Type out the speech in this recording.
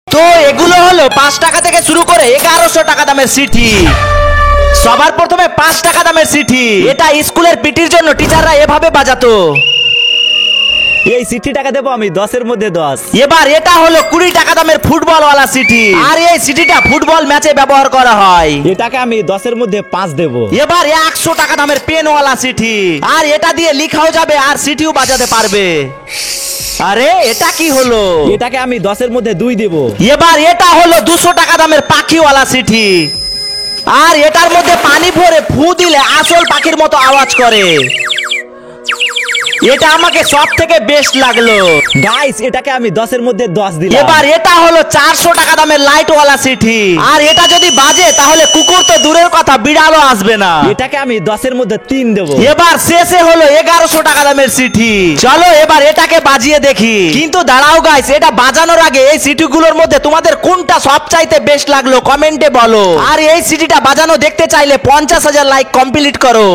তো এগুলো হলো 5 টাকা থেকে শুরু করে 1100 টাকা দামের সিটি। সবার প্রথমে 5 টাকা দামের সিটি, এটা স্কুলের পিটির জন্য টিচাররা এভাবে বাজাতো। এই সিটিটাকে দেবো আমি 10-এর মধ্যে 10। এবার এটা হলো 20 টাকা দামের ফুটবলওয়ালা সিটি, আর এই সিটিটা ফুটবল ম্যাচে ব্যবহার করা হয়। এটাকে আমি 10-এর মধ্যে 5 দেবো। এবার 100 টাকা দামের পেনওয়ালা সিটি, আর এটা দিয়ে লিখাও যাবে আর সিটিও বাজাতে পারবে। আরে এটা কি হলো? এটাকে আমি 10-এর মধ্যে 2 দেবো। এবার এটা হলো 200 টাকা দামের পাখিওয়ালা সিটি, আর এটার মধ্যে পানি ভরে ফু দিলে আসল পাখির মতো আওয়াজ করে। এটা আমাকে সব থেকে বেস্ট লাগলো। গাইস এটাকে আমি 10-এর মধ্যে 10 দিলাম। এবার এটা হলো 400 টাকা দামের লাইটওয়ালা সিটি, আর এটা যদি বাজে তাহলে কুকুর তো দূরের কথা বিড়ালও আসবে না। এটাকে আমি 10-এর মধ্যে 3 দেবো। এবার শেষে হলো 1100 টাকা দামের সিটি। চলো এবার এটাকে বাজিয়ে দেখি। কিন্তু দাঁড়াও গাইস, এটা বাজানোর আগে এই সিটিগুলোর মধ্যে তোমাদের কোনটা সবচাইতে বেস্ট লাগলো কমেন্টে বলো। আর এই সিটিটা বাজানো দেখতে চাইলে 50,000 লাইক কমপ্লিট করো।